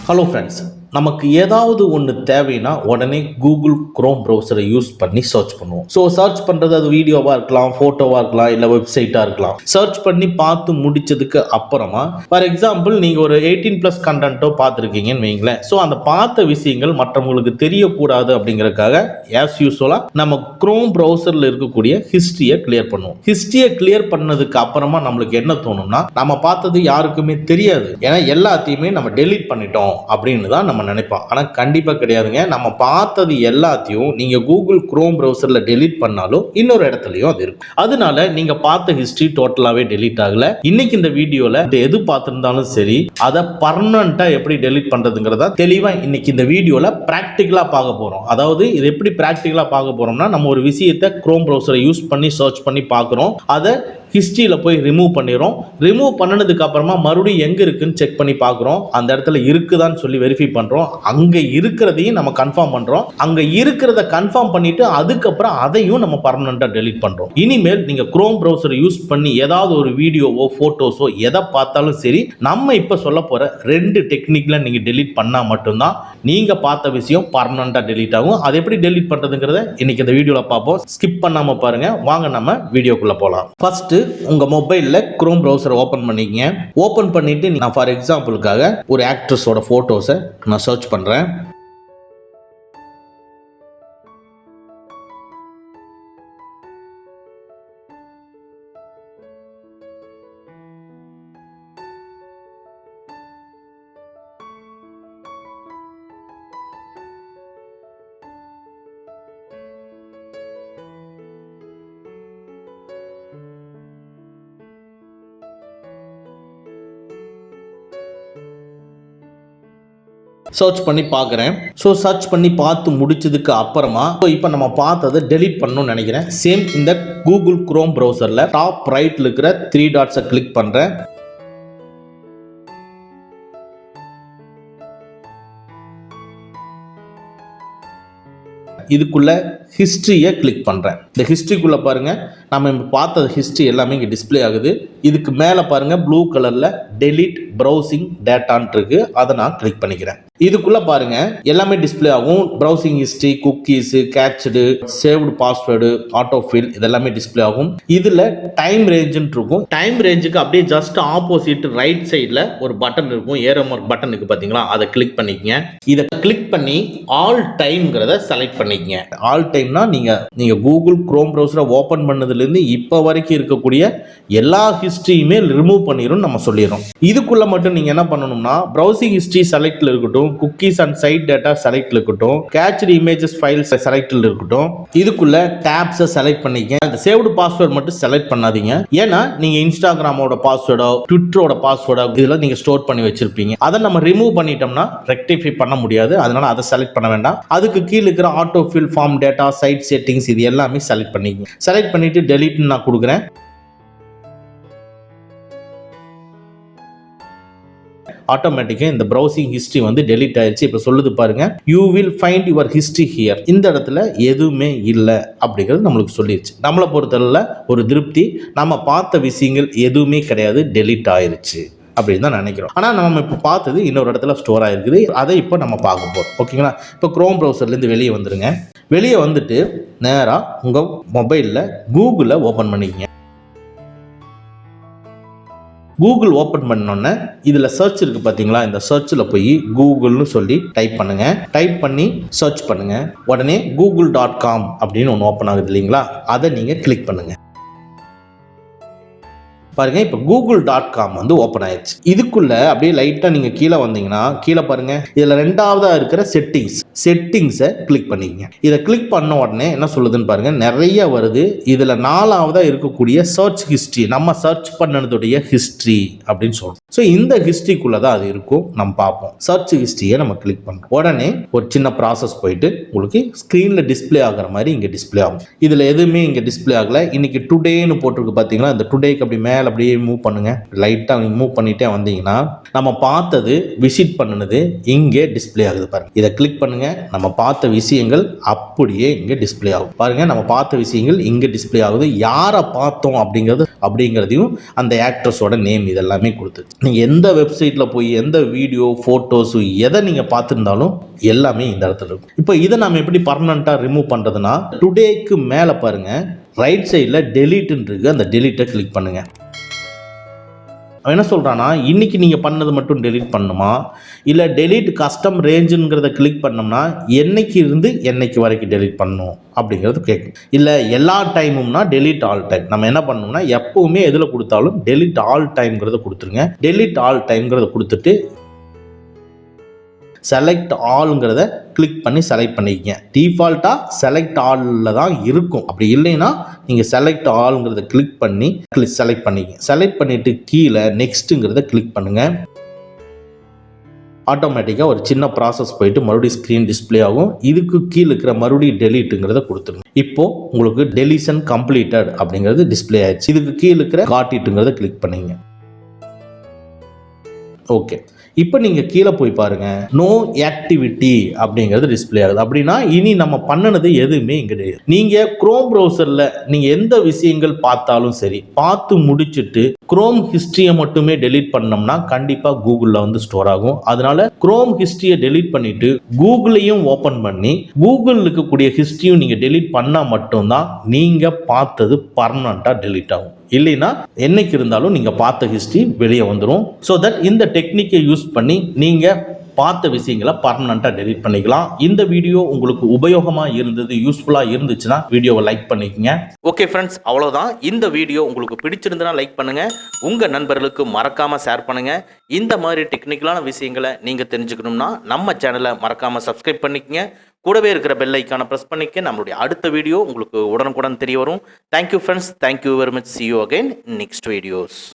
Hello friends, நமக்கு ஏதாவது ஒன்று தேவைன்னா உடனே கூகுள் குரோம் ப்ரௌசரை யூஸ் பண்ணி சர்ச் பண்ணுவோம். ஸோ சர்ச் பண்ணுறது அது வீடியோவாக இருக்கலாம், ஃபோட்டோவாக இருக்கலாம், இல்லை வெப்சைட்டாக இருக்கலாம். சர்ச் பண்ணி பார்த்து முடிச்சதுக்கு அப்புறமா ஃபார் எக்ஸாம்பிள் நீங்கள் ஒரு 18+ கண்டென்ட்டோ பார்த்துருக்கீங்கன்னு வைங்களேன். ஸோ அந்த பார்த்த விஷயங்கள் மற்றவங்களுக்கு தெரியக்கூடாது அப்படிங்கிறதுக்காக ஆஸ் யூஸ்வலாக நம்ம குரோம் ப்ரௌசரில் இருக்கக்கூடிய ஹிஸ்ட்ரியை கிளியர் பண்ணுவோம். ஹிஸ்ட்ரியை கிளியர் பண்ணதுக்கு அப்புறமா நம்மளுக்கு என்ன தோணும்னா, நம்ம பார்த்தது யாருக்குமே தெரியாது, ஏன்னா எல்லாத்தையுமே நம்ம டெலீட் பண்ணிட்டோம் அப்படின்னு தான் நம்ம நினைப்போம். ஆனால் கண்டிப்பாக கிடையாதுங்க. நம்ம பார்த்தது எல்லாத்தையும் நீங்கள் கூகுள் குரோம் ப்ரௌசரில் டெலீட் பண்ணாலும் இன்னொரு இடத்துலையும் அது இருக்கும். அதனால நீங்கள் பார்த்த ஹிஸ்ட்ரி டோட்டலாகவே டெலீட் ஆகலை. இன்னைக்கு இந்த வீடியோவில் எது பார்த்துருந்தாலும் சரி, அதை பர்மனெண்ட்டாக எப்படி டெலீட் பண்ணுறதுங்கிறத தெளிவாக இன்னைக்கு இந்த வீடியோவில் ப்ராக்டிக்கலாக பார்க்க போகிறோம். அதாவது இது எப்படி ப்ராக்டிக்கலாக பார்க்க போகிறோம்னா, நம்ம ஒரு விஷயத்தை குரோம் ப்ரௌசரை யூஸ் பண்ணி சர்ச் பண்ணி பார்க்குறோம். அதை ஹிஸ்ட்ரியில் போய் ரிமூவ் பண்ணிடுறோம். ரிமூவ் பண்ணினதுக்கு அப்புறமா மறுபடியும் எங்கே இருக்குன்னு செக் பண்ணி பார்க்குறோம். அந்த இடத்துல இருக்குதான்னு சொல்லி வெரிஃபை பண்ணுறோம். அங்கே இருக்கிறதையும் நம்ம கன்ஃபார்ம் பண்ணுறோம். அங்கே இருக்கிறத கன்ஃபார்ம் பண்ணிட்டு அதுக்கப்புறம் அதையும் நம்ம பர்மனெண்ட்டாக டெலீட் பண்ணுறோம். இனிமேல் நீங்கள் குரோம் ப்ரௌசரை யூஸ் பண்ணி ஏதாவது ஒரு வீடியோவோ ஃபோட்டோஸோ எதை பார்த்தாலும் சரி, நம்ம இப்போ சொல்ல போகிற 2 டெக்னிக்கில் நீங்கள் டெலீட் பண்ணால் மட்டும்தான் நீங்கள் பார்த்த விஷயம் பர்மனெண்ட்டாக டெலீட் ஆகும். அது எப்படி டெலீட் பண்ணுறதுங்கிறத இன்னைக்கு இந்த வீடியோவில் பார்ப்போம். ஸ்கிப் பண்ணாமல் பாருங்கள். வாங்க நம்ம வீடியோக்குள்ளே போகலாம். ஃபர்ஸ்ட்டு உங்கள் மொபைலில் குரோம் ப்ரௌசரை ஓப்பன் பண்ணிக்கங்க. ஓப்பன் பண்ணிவிட்டு நான் ஃபார் எக்ஸாம்பிளுக்காக ஒரு ஆக்ட்ரஸோட ஃபோட்டோஸை நான் சர்ச் பண்ணுறேன். சர்ச் பண்ணி பார்க்குறேன். ஸோ சர்ச் பண்ணி பார்த்து முடிச்சதுக்கு அப்புறமா இப்போ நம்ம பார்த்ததை டெலீட் பண்ணணும்னு நினைக்கிறேன். சேம் இந்த கூகுள் குரோம் ப்ரௌசரில் டாப் ரைட்டில் இருக்கிற 3 டாட்ஸை கிளிக் பண்ணுறேன். இதுக்குள்ள ஹிஸ்ட்ரியை கிளிக் பண்ணுறேன். இந்த ஹிஸ்ட்ரிக்குள்ளே பாருங்கள், நம்ம இப்போ பார்த்த ஹிஸ்ட்ரி எல்லாமே இங்கே டிஸ்பிளே ஆகுது. இதுக்கு மேலே பாருங்கள், ப்ளூ கலரில் டெலீட் ப்ரௌசிங் டேட்டான்ட்டு இருக்கு. அதை நான் கிளிக் பண்ணிக்கிறேன். இதுக்குள்ளே பாருங்கள் எல்லாமே டிஸ்பிளே ஆகும். Browsing history, cookies, cached, saved password, autofill இதெல்லாமே டிஸ்பிளே ஆகும். இதில் டைம் ரேஞ்சுன்னு இருக்கும். டைம் ரேஞ்சுக்கு அப்படியே ஜஸ்ட் ஆப்போசிட் ரைட் சைடில் ஒரு பட்டன் இருக்கும். ஏரோ மார்க் பட்டன் இருக்குது பார்த்தீங்களா, அதை கிளிக் பண்ணிக்கங்க. இதை கிளிக் பண்ணி ஆல் டைம்ங்கிறத செலக்ட் பண்ணிக்கங்க. ஆல் டைம்னா நீங்கள் கூகுள் குரோம் ப்ரௌசரை ஓப்பன் பண்ணதுலேருந்து இப்போ வரைக்கும் இருக்கக்கூடிய எல்லா ஹிஸ்ட்ரியுமே ரிமூவ் பண்ணிடும் நம்ம சொல்லிடுறோம். இதுக்குள்ளே மட்டும் நீங்கள் என்ன பண்ணணும்னா, ப்ரௌசிங் ஹிஸ்ட்ரி செலக்டில் இருக்கட்டும், குக்கீஸ் அண்ட் சைட் டேட்டா செலக்ட்ல இருக்கட்டும், கேட்ச்டு இமேஜஸ் ஃபைல்ஸ் செலக்ட்ல இருக்கட்டும், இதுக்குள்ள டாப்ஸை செலக்ட் பண்ணிக்க. அந்த சேவ்டு பாஸ்வேர்ட் மட்டும் செலக்ட் பண்ணாதீங்க. ஏன்னா நீங்க இன்ஸ்டாகிராமோட பாஸ்வேர்டோ ட்விட்டரோட பாஸ்வேர்டோ இதெல்லாம் நீங்க ஸ்டோர் பண்ணி வச்சிருப்பீங்க. அதை நம்ம ரிமூவ் பண்ணிட்டோம்னா ரெக்டிஃபை பண்ண முடியாது. அதனால அதை செலக்ட் பண்ண வேண்டாம். அதுக்கு கீழே இருக்கிற auto fill, form data, site settings இது எல்லாமே செலக்ட் பண்ணிக்கங்க. செலக்ட் பண்ணிட்டு டெலீட் நான் கொடுக்குறேன். ஆட்டோமேட்டிக்காக இந்த ப்ரௌசிங் ஹிஸ்ட்ரி வந்து டெலீட் ஆயிடுச்சு. இப்போ சொல்லுது பாருங்க, you will find your history here. இந்த இடத்துல எதுவுமே இல்லை அப்படிங்கிறது நம்மளுக்கு சொல்லிடுச்சு. நம்மளை பொறுத்தவரை ஒரு திருப்தி, நம்ம பார்த்த விஷயங்கள் எதுவுமே கிடையாது, டெலீட் ஆயிருச்சு அப்படின்னு தான் நினைக்கிறோம். ஆனால் நம்ம இப்போ பார்த்தது இன்னொரு இடத்துல ஸ்டோர் ஆகிருக்குது. அதை இப்போ நம்ம பார்க்க போகிறோம். ஓகேங்களா? இப்போ குரோம் ப்ரௌசர்லேருந்து வெளியே வந்துடுங்க. வெளியே வந்துட்டு நேராக உங்கள் மொபைலில் கூகுளை ஓப்பன் பண்ணிக்கங்க. கூகுள் ஓப்பன் பண்ணோன்னே இதில் சர்ச் இருக்கு பார்த்தீங்களா, இந்த சர்ச்சில் போய் கூகுள்னு சொல்லி டைப் பண்ணுங்க. டைப் பண்ணி சர்ச் பண்ணுங்க. உடனே google.com அப்படின்னு ஒன்று ஓப்பன் ஆகுது இல்லைங்களா, அதை நீங்கள் கிளிக் பண்ணுங்க. பாருங்க, இப்போ google.com வந்து ஓப்பன் ஆயிடுச்சு. இதுக்குள்ள அப்படியே லைட்டா நீங்க கீழே வந்தீங்கன்னா கீழே பாருங்க, இதுல 2ஆவதா இருக்கிற செட்டிங்ஸை கிளிக் பண்ணிக்கங்க. இதை கிளிக் பண்ண உடனே என்ன சொல்லுதுன்னு பாருங்க, நிறைய வருது. இதுல 4ஆவதா இருக்கக்கூடிய சர்ச் ஹிஸ்ட்ரி, நம்ம சர்ச் பண்ணதுடைய ஹிஸ்ட்ரி அப்படின்னு சொல்றோம். ஸோ இந்த ஹிஸ்ட்ரிக்குள்ள தான் அது இருக்கும். நம்ம பார்ப்போம். சர்ச் ஹிஸ்ட்ரியை நம்ம கிளிக் பண்ணுறோம். உடனே ஒரு சின்ன ப்ராசஸ் போயிட்டு உங்களுக்கு ஸ்க்ரீன்ல டிஸ்பிளே ஆகிற மாதிரி இங்கே டிஸ்பிளே ஆகும். இதில் எதுவுமே இங்கே டிஸ்பிளே ஆகலை. இன்னைக்கு டுடேன்னு போட்டிருக்கு பார்த்தீங்களா, இந்த டுடேக்கு அப்படி மேலே அப்படியே மூவ் பண்ணுங்க. லைட்டாக நீங்கள் மூவ் பண்ணிட்டே வந்தீங்கன்னா நம்ம பார்த்தது, விசிட் பண்ணினது இங்கே டிஸ்பிளே ஆகுது பாருங்க. இதை கிளிக் பண்ணுங்க. பாருங்க, நம்ம பார்த்த விஷயங்கள் அப்படியே இங்கே டிஸ்ப்ளே ஆகும். பாருங்க, நம்ம பார்த்த விஷயங்கள் இங்கே டிஸ்ப்ளே ஆகுது. யாரை பார்த்தோம் அப்படிங்கிறதையும் அந்த ஆக்ட்ரஸோட நேம் இதெல்லாமே கொடுத்து, நீங்கள் எந்த வெப்சைட்டில் போய் எந்த வீடியோ ஃபோட்டோஸு எதை நீங்கள் பார்த்துருந்தாலும் எல்லாமே இந்த இடத்துல இருக்கும். இப்போ இதை நம்ம எப்படி பர்மனெண்ட்டாக ரிமூவ் பண்ணுறதுன்னா, டுடேக்கு மேலே பாருங்கள், ரைட் சைடில் டெலீட்னு இருக்கு. அந்த டெலீட்டை கிளிக் பண்ணுங்கள். அவன் என்ன சொல்கிறான்னா, இன்றைக்கி நீங்கள் பண்ணது மட்டும் டெலீட் பண்ணணுமா, இல்லை டெலீட் கஸ்டம் ரேஞ்சுங்கிறத கிளிக் பண்ணோம்னா என்னைக்கு இருந்து என்னைக்கு வரைக்கும் டெலீட் பண்ணணும் அப்படிங்கிறது கேட்கும். இல்லை எல்லா டைமும்னா டெலீட் ஆல் டைம். நம்ம என்ன பண்ணணும்னா, எப்போவுமே எதில் கொடுத்தாலும் டெலீட் ஆல் டைம்ங்கிறத கொடுத்துருங்க. டெலீட் ஆல் டைம்ங்கிறத கொடுத்துட்டு செலக்ட் ஆல்ங்கிறத கிளிக் பண்ணி செலக்ட் பண்ணிக்கங்க. டிஃபால்ட்டாக செலக்ட் ஆலில் தான் இருக்கும். அப்படி இல்லைன்னா நீங்கள் செலக்ட் ஆல்ங்கிறத கிளிக் பண்ணி செலக்ட் பண்ணிக்கங்க. செலக்ட் பண்ணிவிட்டு கீழே நெக்ஸ்ட்டுங்கிறத கிளிக் பண்ணுங்கள். ஆட்டோமேட்டிக்காக ஒரு சின்ன ப்ராசஸ் போயிட்டு மறுபடியும் ஸ்க்ரீன் டிஸ்பிளே ஆகும். இதுக்கு கீழே இருக்கிற மறுபடியும் டெலீட்டுங்கிறத கொடுத்துருங்க. இப்போது உங்களுக்கு டெலிஷன் கம்ப்ளீட்டட் அப்படிங்கிறது டிஸ்பிளே ஆயிடுச்சு. இதுக்கு கீழே இருக்கிற காட்டிட்டுங்கிறத கிளிக் பண்ணிங்க. ஓகே, இப்போ நீங்கள் கீழே போய் பாருங்கள், நோ ஆக்டிவிட்டி அப்படிங்கிறது டிஸ்பிளே ஆகுது. அப்படின்னா இனி நம்ம பண்ணினது எதுவுமே இங்கே கிடையாது. நீங்கள் குரோம் ப்ரௌசரில் நீங்கள் எந்த விஷயங்கள் பார்த்தாலும் சரி, பார்த்து முடிச்சுட்டு குரோம் ஹிஸ்ட்ரியை மட்டுமே டெலீட் பண்ணோம்னா கண்டிப்பாக கூகுளில் வந்து ஸ்டோர் ஆகும். அதனால குரோம் ஹிஸ்ட்ரியை டெலீட் பண்ணிட்டு கூகுளையும் ஓப்பன் பண்ணி கூகுளில் இருக்கக்கூடிய ஹிஸ்ட்ரியும் நீங்கள் டெலீட் பண்ணால் மட்டும்தான் நீங்கள் பார்த்தது பர்மனண்ட்டாக டெலீட் ஆகும். இல்லைன்னா என்னைக்கு இருந்தாலும் நீங்கள் பார்த்த ஹிஸ்ட்ரி வெளியே வந்துடும். ஸோ தட் இந்த டெக்னிக்கை யூஸ் பண்ணி நீங்கள் பார்த்த விஷயங்களை பர்மனண்ட்டாக டெலீட் பண்ணிக்கலாம். இந்த வீடியோ உங்களுக்கு உபயோகமாக இருந்தது, யூஸ்ஃபுல்லாக இருந்துச்சுன்னா வீடியோவை லைக் பண்ணிக்கங்க. ஓகே ஃப்ரெண்ட்ஸ், அவ்வளோதான். இந்த வீடியோ உங்களுக்கு பிடிச்சிருந்தனா லைக் பண்ணுங்கள், உங்கள் நண்பர்களுக்கு மறக்காமல் ஷேர் பண்ணுங்கள். இந்த மாதிரி டெக்னிக்கலான விஷயங்களை நீங்கள் தெரிஞ்சுக்கணும்னா நம்ம சேனலை மறக்காமல் சப்ஸ்கிரைப் பண்ணிக்கங்க. கூடவே இருக்கிற பெல் ஐக்கானை ப்ரெஸ் பண்ணிக்க. நம்மளுடைய அடுத்த வீடியோ உங்களுக்கு உடனுக்குடன் தெரிய வரும். Thank you friends, thank you very much. see you again next videos.